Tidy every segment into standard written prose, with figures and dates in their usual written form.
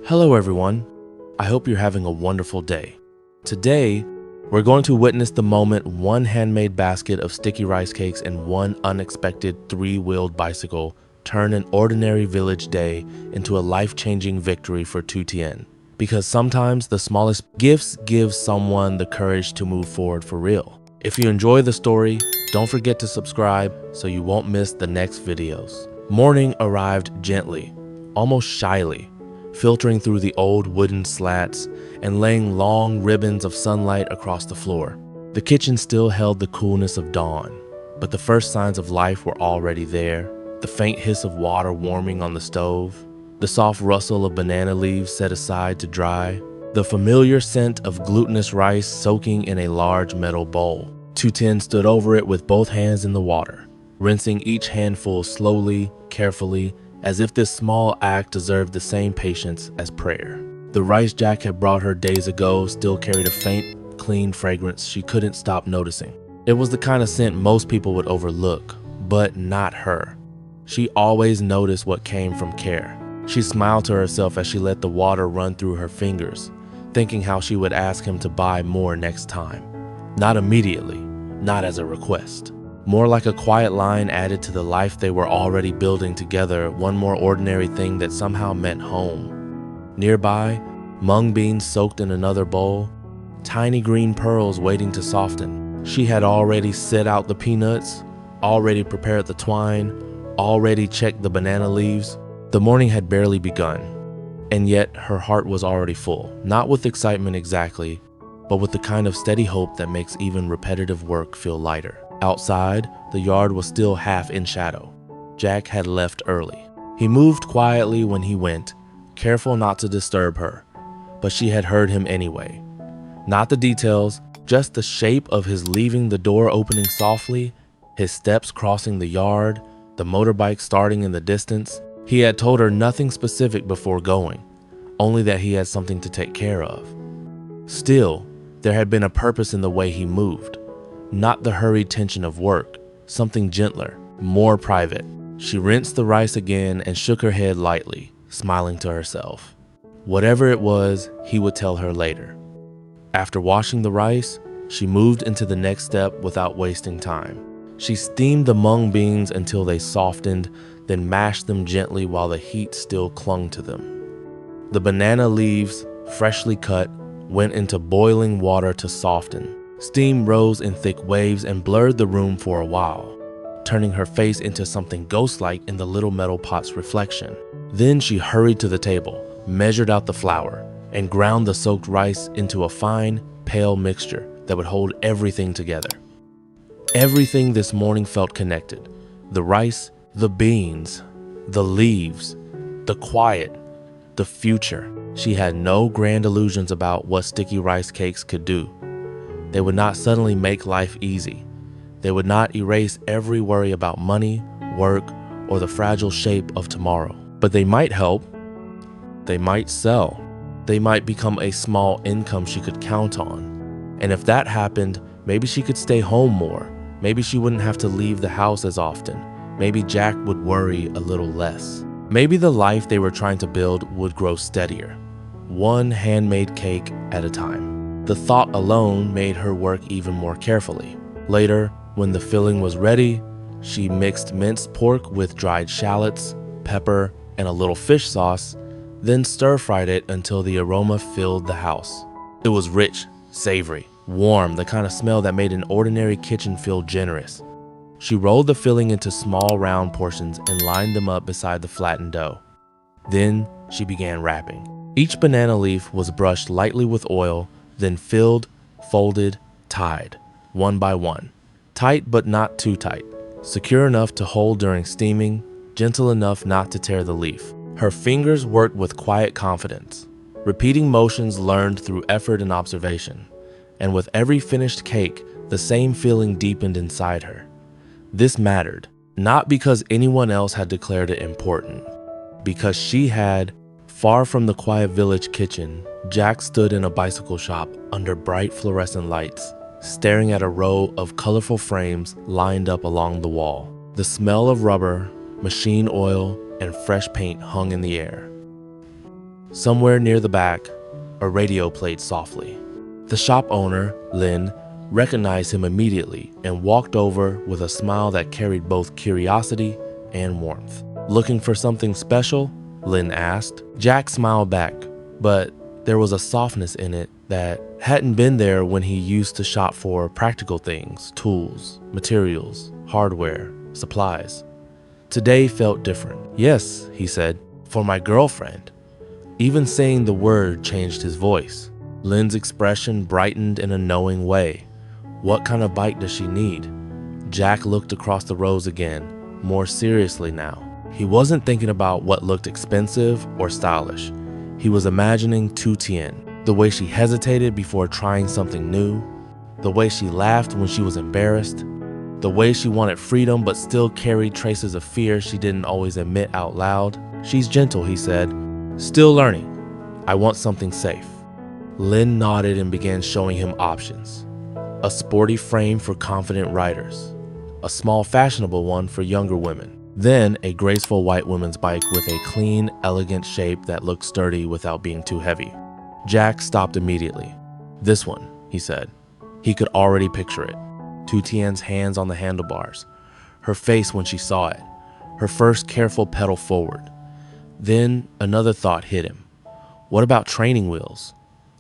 Hello everyone, I hope you're having a wonderful day. Today, we're going to witness the moment one handmade basket of sticky rice cakes and one unexpected three-wheeled bicycle turn an ordinary village day into a life-changing victory for Tu Tien. Because sometimes the smallest gifts give someone the courage to move forward for real. If you enjoy the story, don't forget to subscribe so you won't miss the next videos. Morning arrived gently, almost shyly, filtering through the old wooden slats and laying long ribbons of sunlight across the floor. The kitchen still held the coolness of dawn, but the first signs of life were already there. The faint hiss of water warming on the stove, the soft rustle of banana leaves set aside to dry, the familiar scent of glutinous rice soaking in a large metal bowl. Tu Tien stood over it with both hands in the water, rinsing each handful slowly, carefully, as if this small act deserved the same patience as prayer. The rice Jack had brought her days ago still carried a faint, clean fragrance she couldn't stop noticing. It was the kind of scent most people would overlook, but not her. She always noticed what came from care. She smiled to herself as she let the water run through her fingers, thinking how she would ask him to buy more next time. Not immediately, not as a request. More like a quiet line added to the life they were already building together, one more ordinary thing that somehow meant home. Nearby, mung beans soaked in another bowl, tiny green pearls waiting to soften. She had already set out the peanuts, already prepared the twine, already checked the banana leaves. The morning had barely begun, and yet her heart was already full, not with excitement exactly, but with the kind of steady hope that makes even repetitive work feel lighter. Outside, the yard was still half in shadow. Jack had left early. He moved quietly when he went, careful not to disturb her, but she had heard him anyway. Not the details, just the shape of his leaving, the door opening softly, his steps crossing the yard, the motorbike starting in the distance. He had told her nothing specific before going, only that he had something to take care of. Still, there had been a purpose in the way he moved. Not the hurried tension of work, something gentler, more private. She rinsed the rice again and shook her head lightly, smiling to herself. Whatever it was, he would tell her later. After washing the rice, she moved into the next step without wasting time. She steamed the mung beans until they softened, then mashed them gently while the heat still clung to them. The banana leaves, freshly cut, went into boiling water to soften. Steam rose in thick waves and blurred the room for a while, turning her face into something ghost-like in the little metal pot's reflection. Then she hurried to the table, measured out the flour, and ground the soaked rice into a fine, pale mixture that would hold everything together. Everything this morning felt connected. The rice, the beans, the leaves, the quiet, the future. She had no grand illusions about what sticky rice cakes could do. They would not suddenly make life easy. They would not erase every worry about money, work, or the fragile shape of tomorrow. But they might help. They might sell. They might become a small income she could count on. And if that happened, maybe she could stay home more. Maybe she wouldn't have to leave the house as often. Maybe Jack would worry a little less. Maybe the life they were trying to build would grow steadier, one handmade cake at a time. The thought alone made her work even more carefully. Later, when the filling was ready, she mixed minced pork with dried shallots, pepper, and a little fish sauce, then stir-fried it until the aroma filled the house. It was rich, savory, warm, the kind of smell that made an ordinary kitchen feel generous. She rolled the filling into small round portions and lined them up beside the flattened dough. Then she began wrapping. Each banana leaf was brushed lightly with oil, then filled, folded, tied, one by one. Tight but not too tight, secure enough to hold during steaming, gentle enough not to tear the leaf. Her fingers worked with quiet confidence, repeating motions learned through effort and observation. And with every finished cake, the same feeling deepened inside her. This mattered, not because anyone else had declared it important, because she had. Far from the quiet village kitchen, Jack stood in a bicycle shop under bright fluorescent lights, staring at a row of colorful frames lined up along the wall. The smell of rubber, machine oil, and fresh paint hung in the air. Somewhere near the back, a radio played softly. The shop owner, Lin, recognized him immediately and walked over with a smile that carried both curiosity and warmth. "Looking for something special?" Lin asked. Jack smiled back, but there was a softness in it that hadn't been there when he used to shop for practical things, tools, materials, hardware, supplies. Today felt different. "Yes," he said, "for my girlfriend." Even saying the word changed his voice. Lin's expression brightened in a knowing way. "What kind of bike does she need?" Jack looked across the rows again, more seriously now. He wasn't thinking about what looked expensive or stylish. He was imagining Tu Tien, the way she hesitated before trying something new, the way she laughed when she was embarrassed, the way she wanted freedom but still carried traces of fear she didn't always admit out loud. "She's gentle," he said. "Still learning. I want something safe." Lin nodded and began showing him options. A sporty frame for confident riders, a small fashionable one for younger women, then a graceful white woman's bike with a clean, elegant shape that looked sturdy without being too heavy. Jack stopped immediately. "This one," he said. He could already picture it. Tu Tien's hands on the handlebars, her face when she saw it, her first careful pedal forward. Then another thought hit him. "What about training wheels?"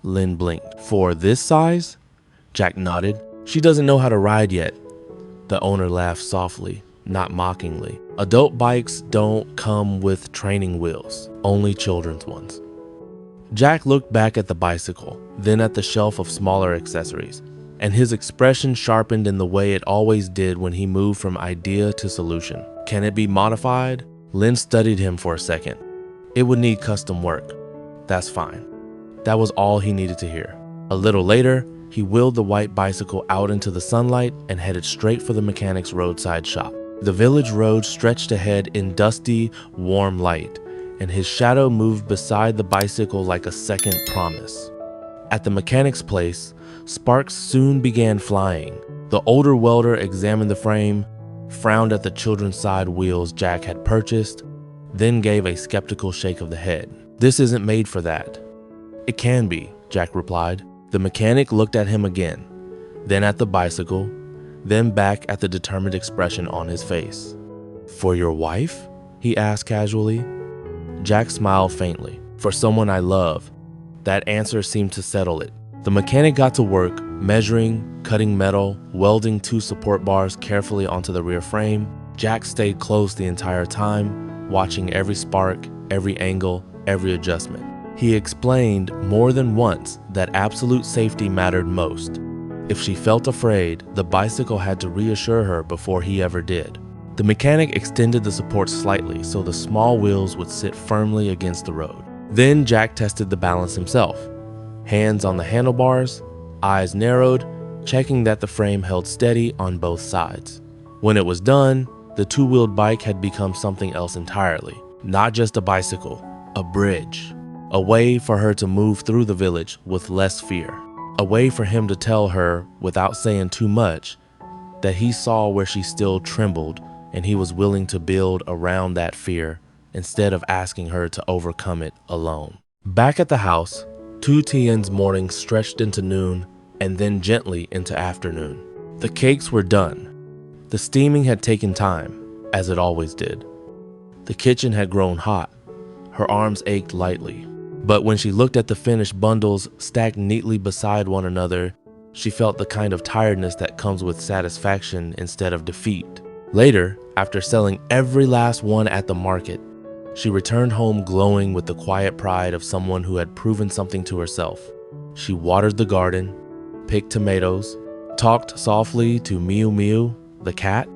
Lin blinked. "For this size?" Jack nodded. "She doesn't know how to ride yet." The owner laughed softly, not mockingly. "Adult bikes don't come with training wheels, only children's ones." Jack looked back at the bicycle, then at the shelf of smaller accessories, and his expression sharpened in the way it always did when he moved from idea to solution. "Can it be modified?" Lin studied him for a second. "It would need custom work." "That's fine." That was all he needed to hear. A little later, he wheeled the white bicycle out into the sunlight and headed straight for the mechanic's roadside shop. The village road stretched ahead in dusty, warm light, and his shadow moved beside the bicycle like a second promise. At the mechanic's place, sparks soon began flying. The older welder examined the frame, frowned at the children's side wheels Jack had purchased, then gave a skeptical shake of the head. "This isn't made for that." "It can be," Jack replied. The mechanic looked at him again, then at the bicycle, then back at the determined expression on his face. "For your wife?" he asked casually. Jack smiled faintly. "For someone I love." That answer seemed to settle it. The mechanic got to work, measuring, cutting metal, welding 2 support bars carefully onto the rear frame. Jack stayed close the entire time, watching every spark, every angle, every adjustment. He explained more than once that absolute safety mattered most. If she felt afraid, the bicycle had to reassure her before he ever did. The mechanic extended the support slightly so the small wheels would sit firmly against the road. Then Jack tested the balance himself. Hands on the handlebars, eyes narrowed, checking that the frame held steady on both sides. When it was done, the 2-wheeled bike had become something else entirely. Not just a bicycle, a bridge. A way for her to move through the village with less fear. A way for him to tell her, without saying too much, that he saw where she still trembled and he was willing to build around that fear instead of asking her to overcome it alone. Back at the house, Tu Tien's morning stretched into noon and then gently into afternoon. The cakes were done. The steaming had taken time, as it always did. The kitchen had grown hot. Her arms ached lightly. But when she looked at the finished bundles stacked neatly beside one another, she felt the kind of tiredness that comes with satisfaction instead of defeat. Later, after selling every last one at the market, she returned home glowing with the quiet pride of someone who had proven something to herself. She watered the garden, picked tomatoes, talked softly to Miu Miu, the cat,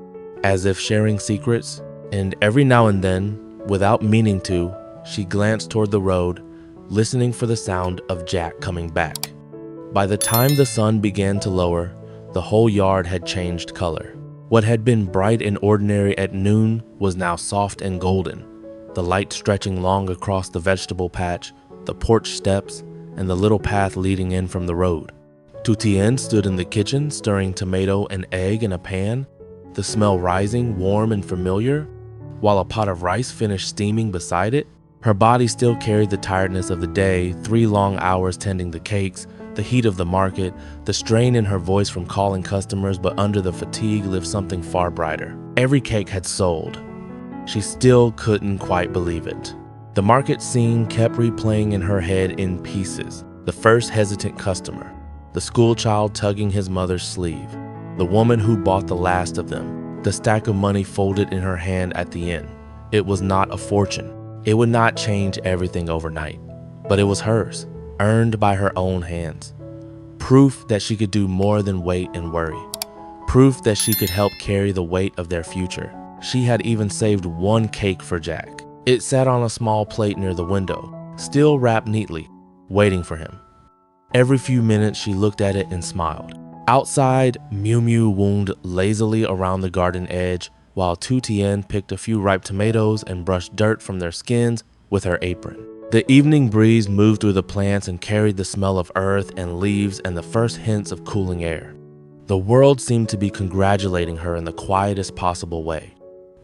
as if sharing secrets, and every now and then, without meaning to, she glanced toward the road, listening for the sound of Jack coming back. By the time the sun began to lower, the whole yard had changed color. What had been bright and ordinary at noon was now soft and golden, the light stretching long across the vegetable patch, the porch steps, and the little path leading in from the road. Tu Tien stood in the kitchen stirring tomato and egg in a pan, the smell rising warm and familiar, while a pot of rice finished steaming beside it. Her body still carried the tiredness of the day, 3 long hours tending the cakes, the heat of the market, the strain in her voice from calling customers, but under the fatigue lived something far brighter. Every cake had sold. She still couldn't quite believe it. The market scene kept replaying in her head in pieces. The first hesitant customer, the schoolchild tugging his mother's sleeve, the woman who bought the last of them, the stack of money folded in her hand at the end. It was not a fortune. It would not change everything overnight, but it was hers, earned by her own hands. Proof that she could do more than wait and worry. Proof that she could help carry the weight of their future. She had even saved 1 cake for Jack. It sat on a small plate near the window, still wrapped neatly, waiting for him. Every few minutes she looked at it and smiled. Outside, Miu Miu wound lazily around the garden edge, while Tu Tien picked a few ripe tomatoes and brushed dirt from their skins with her apron. The evening breeze moved through the plants and carried the smell of earth and leaves and the first hints of cooling air. The world seemed to be congratulating her in the quietest possible way.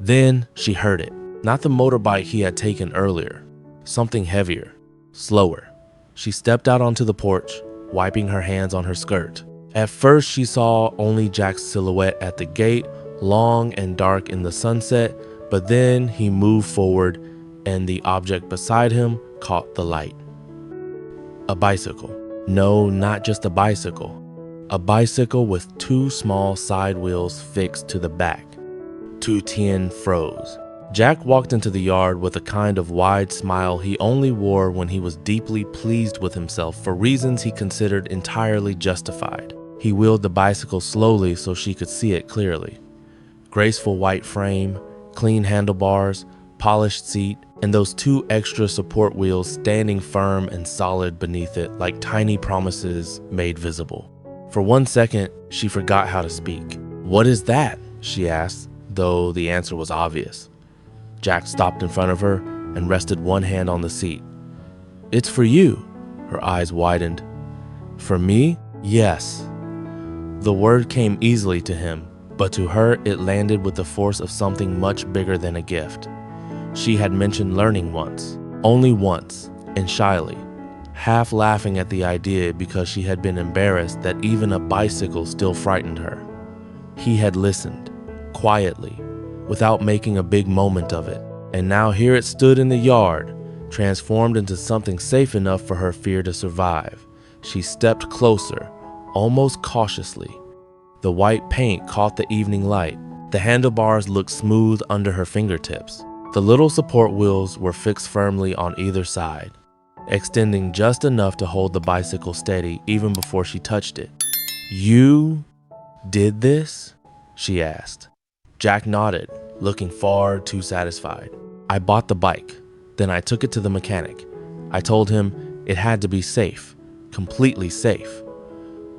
Then she heard it, not the motorbike he had taken earlier, something heavier, slower. She stepped out onto the porch, wiping her hands on her skirt. At first she saw only Jack's silhouette at the gate, long and dark in the sunset, but then he moved forward and the object beside him caught the light. A bicycle. No, not just a bicycle. A bicycle with 2 small side wheels fixed to the back. Tu Tien froze. Jack walked into the yard with a kind of wide smile he only wore when he was deeply pleased with himself for reasons he considered entirely justified. He wheeled the bicycle slowly so she could see it clearly. Graceful white frame, clean handlebars, polished seat, and those 2 extra support wheels standing firm and solid beneath it like tiny promises made visible. For 1 second, she forgot how to speak. "What is that?" she asked, though the answer was obvious. Jack stopped in front of her and rested 1 hand on the seat. "It's for you." Her eyes widened. "For me?" "Yes." The word came easily to him, but to her it landed with the force of something much bigger than a gift. She had mentioned learning once, only once, and shyly, half laughing at the idea because she had been embarrassed that even a bicycle still frightened her. He had listened, quietly, without making a big moment of it, and now here it stood in the yard, transformed into something safe enough for her fear to survive. She stepped closer, almost cautiously. The white paint caught the evening light. The handlebars looked smooth under her fingertips. The little support wheels were fixed firmly on either side, extending just enough to hold the bicycle steady even before she touched it. "You did this?" she asked. Jack nodded, looking far too satisfied. "I bought the bike. Then I took it to the mechanic. I told him it had to be safe, completely safe."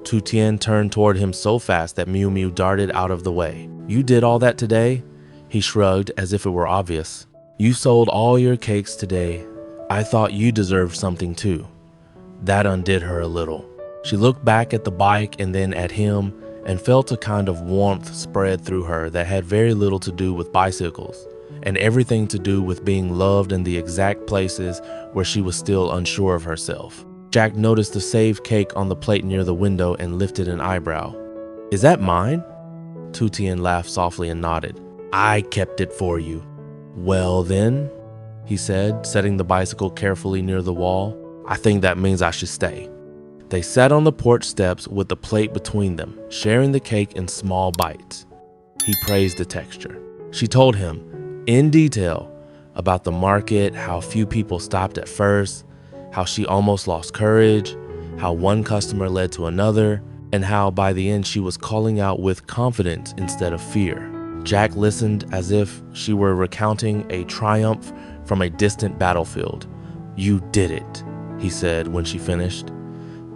Tu Tien turned toward him so fast that Miu Miu darted out of the way. "You did all that today?" He shrugged as if it were obvious. "You sold all your cakes today. I thought you deserved something too." That undid her a little. She looked back at the bike and then at him and felt a kind of warmth spread through her that had very little to do with bicycles and everything to do with being loved in the exact places where she was still unsure of herself. Jack noticed the saved cake on the plate near the window and lifted an eyebrow. "Is that mine?" Tu Tien laughed softly and nodded. "I kept it for you." "Well then," he said, setting the bicycle carefully near the wall, "I think that means I should stay." They sat on the porch steps with the plate between them, sharing the cake in small bites. He praised the texture. She told him, in detail, about the market, how few people stopped at first, how she almost lost courage, how 1 customer led to another, and how by the end she was calling out with confidence instead of fear. Jack listened as if she were recounting a triumph from a distant battlefield. "You did it," he said when she finished.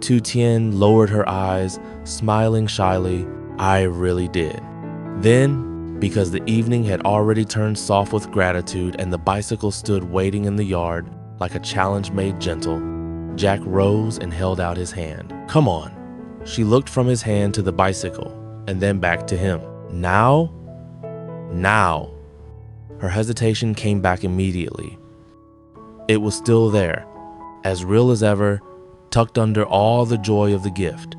Tu Tien lowered her eyes, smiling shyly. "I really did." Then, because the evening had already turned soft with gratitude and the bicycle stood waiting in the yard like a challenge made gentle, Jack rose and held out his hand. "Come on." She looked from his hand to the bicycle and then back to him. "Now?" "Now." Her hesitation came back immediately. It was still there, as real as ever, tucked under all the joy of the gift.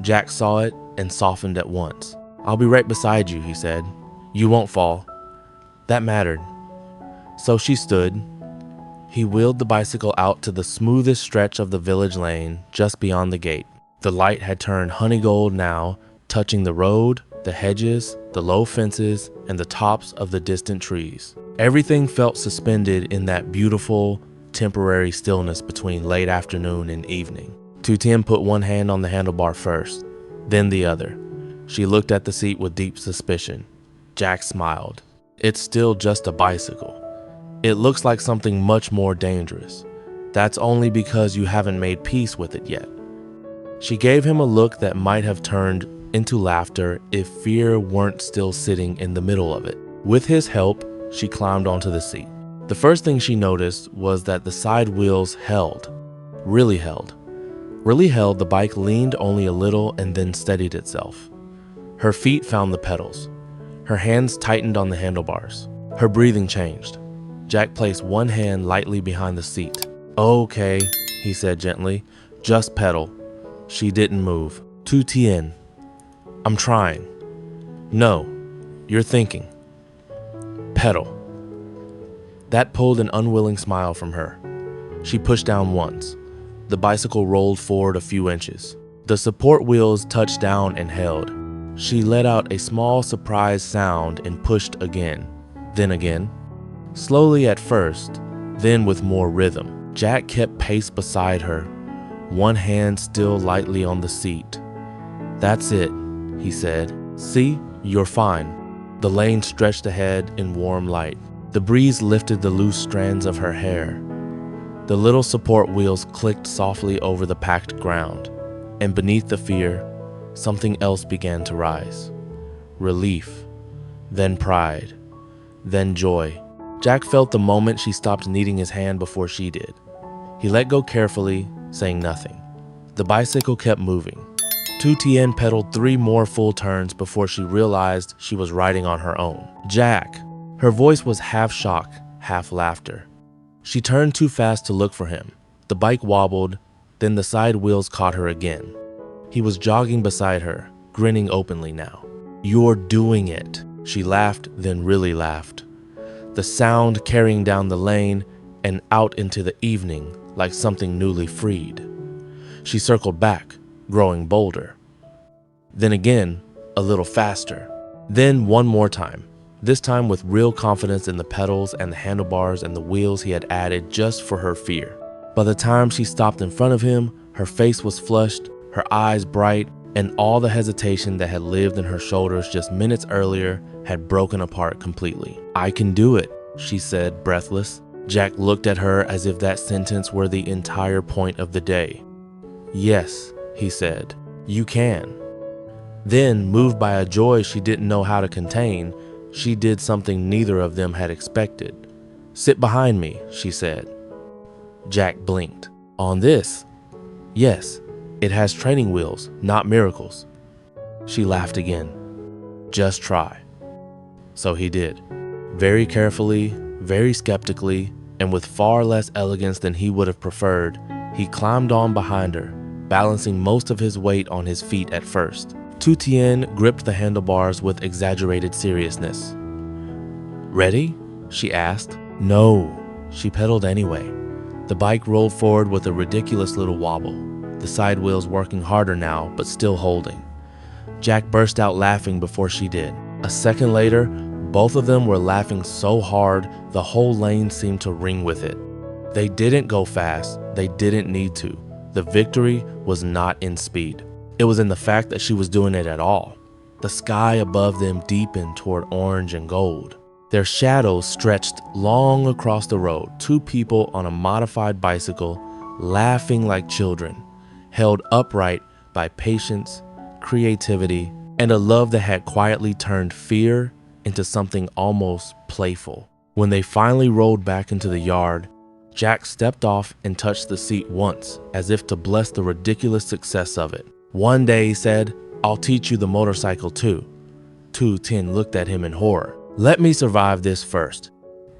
Jack saw it and softened at once. "I'll be right beside you," he said. "You won't fall." That mattered. So she stood. He wheeled the bicycle out to the smoothest stretch of the village lane just beyond the gate. The light had turned honey gold now, touching the road, the hedges, the low fences, and the tops of the distant trees. Everything felt suspended in that beautiful, temporary stillness between late afternoon and evening. Tu Tien put one hand on the handlebar first, then the other. She looked at the seat with deep suspicion. Jack smiled. "It's still just a bicycle. It looks like something much more dangerous. That's only because you haven't made peace with it yet." She gave him a look that might have turned into laughter if fear weren't still sitting in the middle of it. With his help, she climbed onto the seat. The first thing she noticed was that the side wheels held. Really held. The bike leaned only a little and then steadied itself. Her feet found the pedals. Her hands tightened on the handlebars. Her breathing changed. Jack placed one hand lightly behind the seat. "Okay," he said gently. "Just pedal." She didn't move. "Tu Tien, I'm trying." "No, you're thinking." "Pedal." That pulled an unwilling smile from her. She pushed down once. The bicycle rolled forward a few inches. The support wheels touched down and held. She let out a small surprised sound and pushed again, then again. Slowly at first, then with more rhythm. Jack kept pace beside her, one hand still lightly on the seat. "That's it," he said. "See, you're fine." The lane stretched ahead in warm light. The breeze lifted the loose strands of her hair. The little support wheels clicked softly over the packed ground, and beneath the fear, something else began to rise. Relief, then pride, then joy. Jack felt the moment she stopped needing his hand before she did. He let go carefully, saying nothing. The bicycle kept moving. Tu Tien pedaled 3 more full turns before she realized she was riding on her own. "Jack!" Her voice was half shock, half laughter. She turned too fast to look for him. The bike wobbled, then the side wheels caught her again. He was jogging beside her, grinning openly now. "You're doing it." She laughed, then really laughed. The sound carrying down the lane and out into the evening like something newly freed. She circled back, growing bolder. Then again, a little faster. Then one more time. This time with real confidence in the pedals and the handlebars and the wheels he had added just for her fear. By the time she stopped in front of him, her face was flushed, her eyes bright, and all the hesitation that had lived in her shoulders just minutes earlier had broken apart completely. "I can do it," she said, breathless. Jack looked at her as if that sentence were the entire point of the day. "Yes," he said, "you can." Then, moved by a joy she didn't know how to contain, she did something neither of them had expected. "Sit behind me," she said. Jack blinked. "On this?" "Yes, it has training wheels, not miracles." She laughed again. "Just try." So he did. Very carefully, very skeptically, and with far less elegance than he would have preferred, he climbed on behind her, balancing most of his weight on his feet at first. Tu Tien gripped the handlebars with exaggerated seriousness. "Ready?" she asked. "No." She pedaled anyway. The bike rolled forward with a ridiculous little wobble, the side wheels working harder now, but still holding. Jack burst out laughing before she did. A second later, both of them were laughing so hard the whole lane seemed to ring with it. They didn't go fast. They didn't need to. The victory was not in speed. It was in the fact that she was doing it at all. The sky above them deepened toward orange and gold. Their shadows stretched long across the road, 2 people on a modified bicycle, laughing like children, held upright by patience, creativity, and a love that had quietly turned fear into something almost playful. When they finally rolled back into the yard, Jack stepped off and touched the seat once, as if to bless the ridiculous success of it. "One day," he said, "I'll teach you the motorcycle too." Tu Tien looked at him in horror. "Let me survive this first."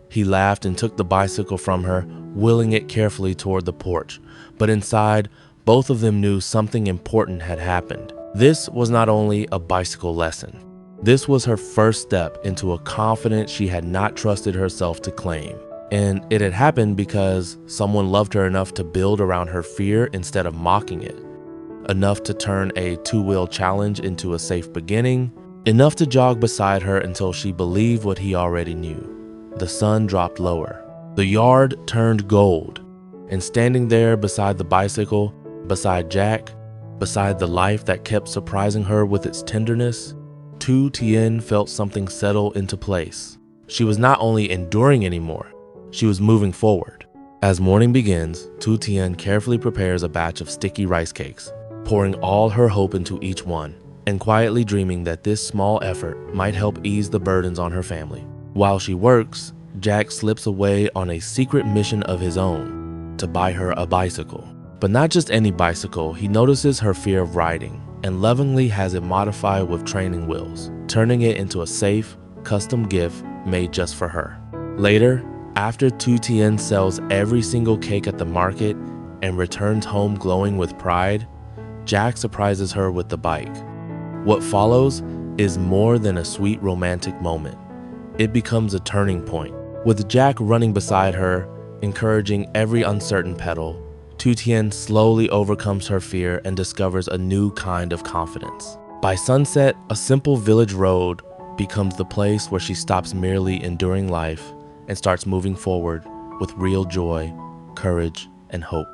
He laughed and took the bicycle from her, wheeling it carefully toward the porch. But inside, both of them knew something important had happened. This was not only a bicycle lesson. This was her first step into a confidence she had not trusted herself to claim. And it had happened because someone loved her enough to build around her fear instead of mocking it. Enough to turn a two-wheel challenge into a safe beginning. Enough to jog beside her until she believed what he already knew. The sun dropped lower. The yard turned gold. And standing there beside the bicycle, beside Jack, beside the life that kept surprising her with its tenderness, Tu Tien felt something settle into place. She was not only enduring anymore, she was moving forward. As morning begins, Tu Tien carefully prepares a batch of sticky rice cakes, pouring all her hope into each one, and quietly dreaming that this small effort might help ease the burdens on her family. While she works, Jack slips away on a secret mission of his own, to buy her a bicycle. But not just any bicycle. He notices her fear of riding and lovingly has it modified with training wheels, turning it into a safe, custom gift made just for her. Later, after Tu Tien sells every single cake at the market and returns home glowing with pride, Jack surprises her with the bike. What follows is more than a sweet romantic moment. It becomes a turning point, with Jack running beside her, encouraging every uncertain pedal. Tu Tien slowly overcomes her fear and discovers a new kind of confidence. By sunset, a simple village road becomes the place where she stops merely enduring life and starts moving forward with real joy, courage, and hope.